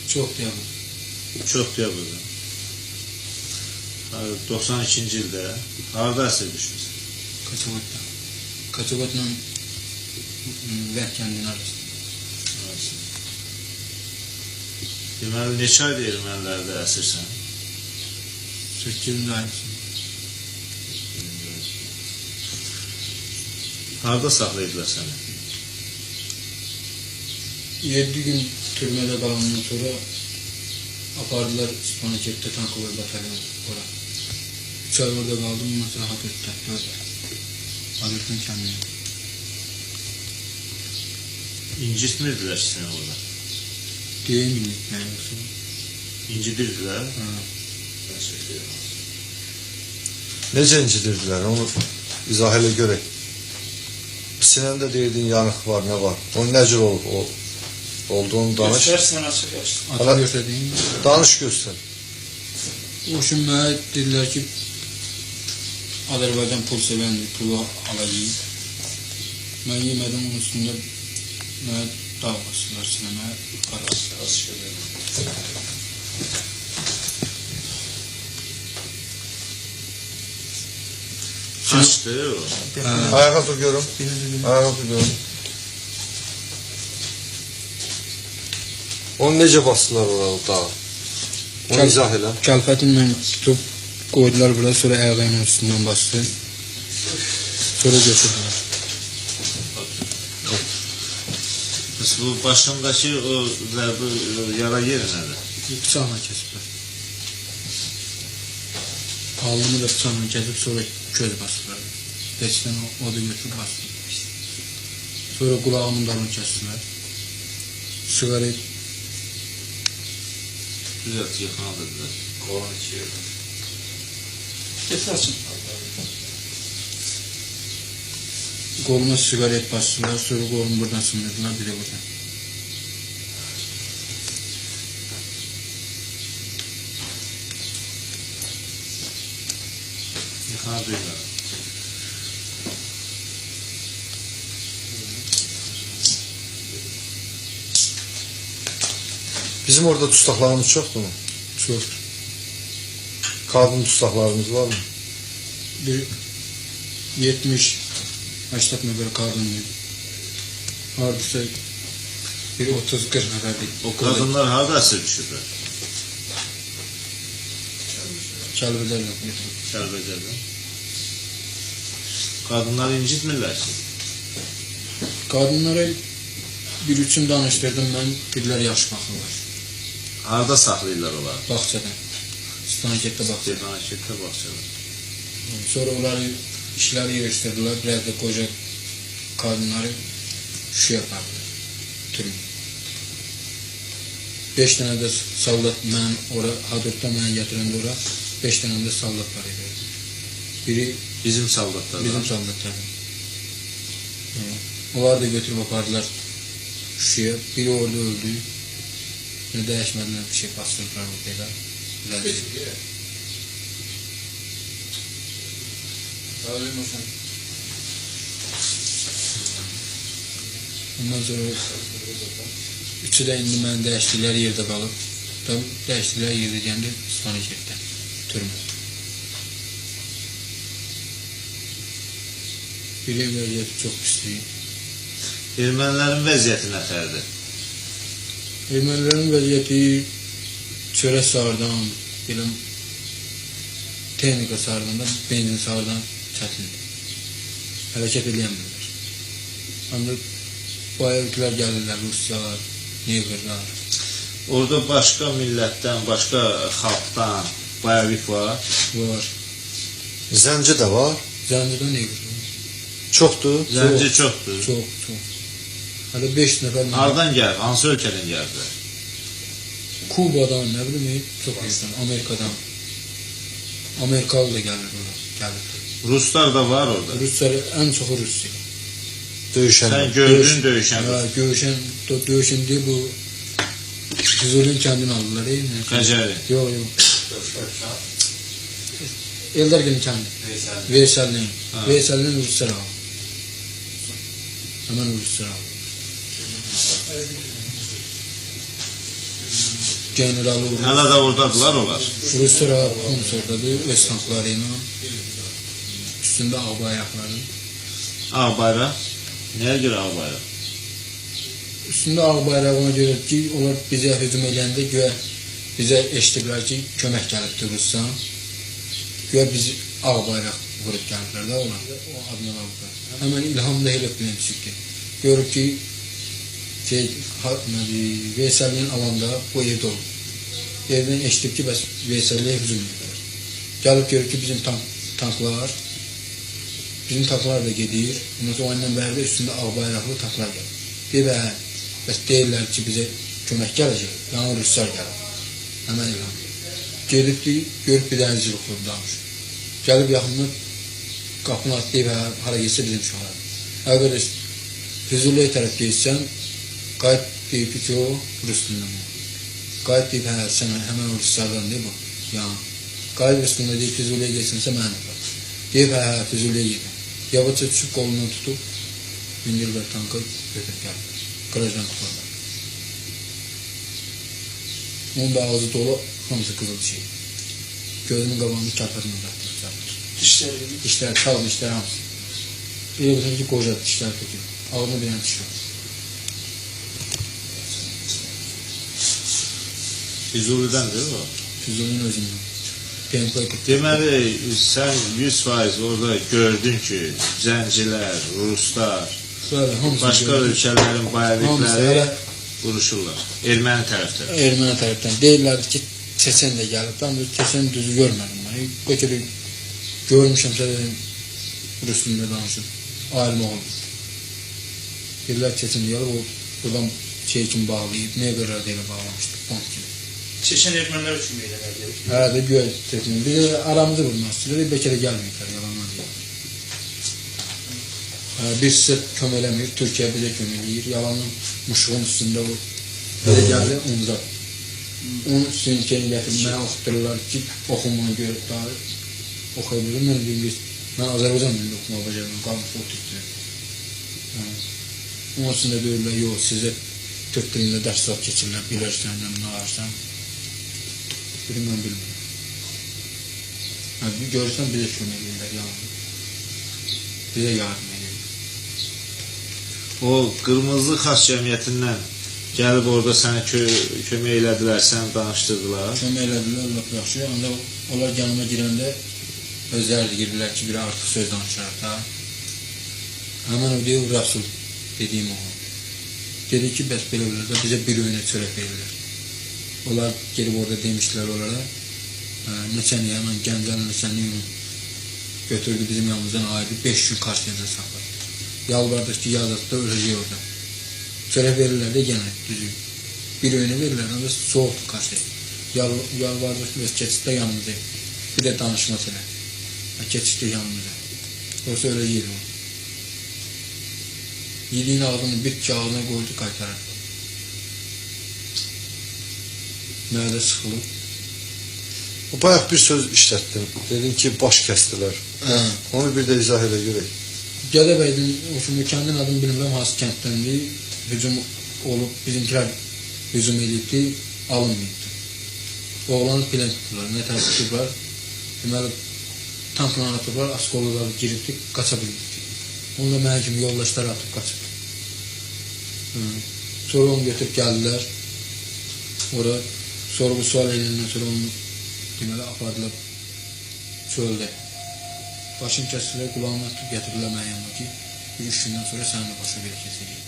Çox deyəbədir. 92-ci ildə harada əsir düşmüsən? Kaçabat'ta. Kaçabat'la Vəh kəndinin arasında. Deməli, neçə ayda ermənilərdə əsirsən? 8-ci ayısın. Harada saxlayıblar səni? 7 gün türmədə qalandan sonra apardılar İspanaketdə Tankova batalyon ora. 3 ay orada qaldım, ondan sonra Hadırt'da. Hadırt'ın kəndini. İncitmirdilər ki səni orada? Deyəməyik mənim yoxsa. İncidirdilər? Necə incidirdilər? Onu izah elə görək. Sinəndə deyirdin yanıq var, nə var? Onun nə cür olduğunu danış. Göstərsən açıq yaşlı. Atı göstərdiyim. Danış göstər. O üçün mənə dedilər ki, Azərbaycan pul sevəndir, pulu alayım. Mən yemədim, onun üstündə mənə dağ basırlar sinəmə, qarası. Kaçtı o? Ayağa dur görüm. Ayağa dur görüm. Onu necə bastılar orada dağa? Onu izah elə. Kəlfətimlə tutub qoydular bura, sonra ayağının üstündən bastı. Sonra götürdülər. Bu başındakı o zərbi yara yeri nədir? Bıçaqla kesiblər. Alnımı da bıçaqla kesib, sonra göz basdılar. Beçdən o da götürüb bastı. Sonra qulağımın dalını kestiler. Sigaret. Düzelt, yıxana dediler. Kolon içiyor. Getir açın. Koluma sigaret bastılar, sonra kolumu buradan sındırdılar, bir de buradan. Yıxana duymadım. Bizim orada tustaqlarımız çoxdur mu? Çok. Kadın tustaqlarımız var mı? Bir 70-80 nəfər qadındır. Hardasa bir 30-40 nəfərdir. O kadınlar harada əsir düşüblər? Kəlbələrlə götürüb. Kəlbəcərdə. Kadınları incitmirlər ki. Qadınlara bir üçün danışdırdım mən, birlər yaxşı baxırlar. Harada saxlayırlar onları? Bağçadan. İstanaketdə bağçadan. Stefanaketdə baxçalar. Sonra onları işləri yığışdırdılar, biraz da qoca qadınları şu yapardılar, türmə. 5 dənə də saldat mən ora, Hadırtda mən gətirəndə ora 5 dənə də saldat var idi. Biri Bizim saldatlar. bizim saldatlardan. Onlar da götürüb apardılar Şuşaya. Biri orada öldü. Ne değişmediler, bir şey bastırdılar orada. Ondan sonra üçü de indi mən dəyişdikləri yerdə qalıb. Tam dəyişdikləri yerdə gəndə İstanaketdə, türmə. Biri vəziyyəti çox pisdir. Ermənilərin vəziyyəti nətərdir? Ermənilərin vəziyyəti çörək sağırdan, biləm, texnika sağırdan da, benzin sağırdan çətindir. Hərəkət edəmdirlər. Ancaq bayaqlar gəlirlər, Rusiyalar, Negerlər. Orada başqa millətdən, başqa xalqdan bayavik var. Var. Zənci də var. Zəncidə Neger var. Çoxdur. Zənci çoxdur. Çox. Hələ 5 nəfər. Hardan gəlir? Hansı ölkədən gəldilər? Kubadan, nə bilim, çox yerdən, Amerikadan. Amerikalı da gəlir ora, gəlir. Ruslar da var orada. Ruslar ən çoxu Rusiya. Döyüşən. Sən gördün döyüşən. Döyüşən deyə bu Füzulin kəndini aldılar, eyni. Xəcəri. Yox. Eldargilin kəndi. Veysəlliyin. Veysəlliyin Ruslar aldı. Hemen Ruslar aldı. general olur. Hələ də oradadılar onlar. Ruslar hamısı oradadır, öz tankları ilə. Üstündə ağ bayraqları. Ağ bayraq. Nəyə görə ağ bayraq? Üstündə ağ bayrağına görə ki, onlar bizə hücum edəndə güya bizə eşitdilər ki, kömək gəlibdir Rusdan. Güya bizi ağ bayraq vurub gəliblər də onlar, o admiralıqlar. Həmən İlham da elə bilən çıxdı. Görür ki, Veysəlliyin alanda bu evdə olur. Evdən eşitib ki, bəs Veysəlliyə hücum edirlər. Gəlib görür ki, bizim tanklar da gedir. Ondan sonra o ilə bərdə üstündə ağ bayraqlı tanklar gəlir. Deyib, bəs deyirlər ki, bizə kömək gələcək, yəni Ruslar gəlir. Həmən İlham. Gedib görüb bir dənizcilik qurub danışır. Gəlib yaxından qapını atlayıb, hara geçsə bizim uşaqlar. Əgər Füzuliyə tərəf geçsən, qayıt deyib ki, o Ruslardan. Qayıt deyib, sən həmən Ruslardan deyib bu. Yəni, qayıt Ruslardan deyib, Füzuliyə geçsənsə mənə var. Deyib, Füzuliyə gedir. Yavaşca düşüb qolundan tutub, bindirlər tanka götürüb gəlir. Qıracdan tutarlar. Onun da ağzı dolu, hamısı qızıl şey. Gözünün qabağını kərpətinə dağıtır. İşlər, çaldı işlər hamısı. Elə bilsin ki, qocadı işlər tökür. Ağzına bir dənə dişlər. Füzulidəndir o. Füzulinin özündən. Deməli, sən 100% orada gördün ki, zəncilər, ruslar, başqa ölkələrin bayırlıqları vuruşurlar. Erməni tərəfdən. Erməni tərəfdən. Deyirlər ki, Çeçen də gəlib. Ben de Çeçen düzü görmədim. Götürüb, görmüşəmsə dedim, Rusunda danışıb. Alim oğlu. Deyirlər Çeçen gəlib, o buradan şey kimi bağlayıb, neye görə deyirə bağlamışdı, bank kimi. Çeçen ermənilər üçün belə gəldi. Herhalde güya Çeçen. Bir de aramızı vurmaq istəyirlər, Bekir'e gəlməyiklər, yalanlar deyir. Bir sizə kömələməyir, Türkiye bize kömələyir, yalanın muşğun üstündə o. Belə gəldi, omuzaq. Onun üstünü kendi gətirib, mənə oxutdururlar ki, oxumunu görüb daha oxuyabilirim. Mən deyim, mən Azərbaycan dilində oxumaq bacarıyorum, qalmış o Türkçə. Onun üstündə deyirlər, yox, sizə Türk dilində dərsat keçirlər, bilirsən, nə ararsan. Dedim, mən bilmirəm. Görürsən, bizə kömək edirlər, yalan. Bizə yardım edirlər. O qırmızı xas cəmiyyətindən gəlib orada sənə kömək elədilər, səni danışdırdılar. Kömək elədilər, laf yaxşı. Ancaq onlar yanıma girəndə özləri deyirlər ki, biri artıq söz danışırlar da. Həmən o deyir, Rasul dediyim oğlan. Dedi ki, bəs belə bilirlər, bizə bir öynə çörək verirlər. Onlar gelib orada demişlər onlara, neçəni yanan Gəncəli neçəni yunun götürdü bizim yanımızdan ayrı 5 gün karşıyanda saxladı. Yalvardık ki, yazıqda öləcək orada. Çörək verirlər də yenə düzgün. Bir öynə verirlər, ancaq soğuqdur karşıya. Yalvardık ki, keçiddə yanımıza. Bir də danışma çələ. Keçiddə yanımıza. Yoksa öyle yedi o. Yediğin ağzını bir kağıdına koydu, kaytarar. Mədə sıxılıb. O bayaq bir söz işlətdin. Dedin ki, baş kəsdilər. Onu bir də izah elə görək. Gədəbəydin, o şimdi kəndin adını bilmirəm, hansı kənddəndir. Hücum olub, bizimkilər hücum edibdi, alınmayıbdı. Oğlanı pilən tutdular, nə tərəf tutdular. Deməli, tankla atıblar, askollular giribdi, qaça bilibdi. Onunla mənə kimi yoldaşlar atıb qaçıb. Sonra onu götürüb gəldilər. Orada sorgu sual edildiğinden sonra onu deməli apardılar çöldə. Başını kəsdilər, kulağını tutup gətirdilər mənə yanına ki, 3 gündən sonra səninlə başa belə kesəcək.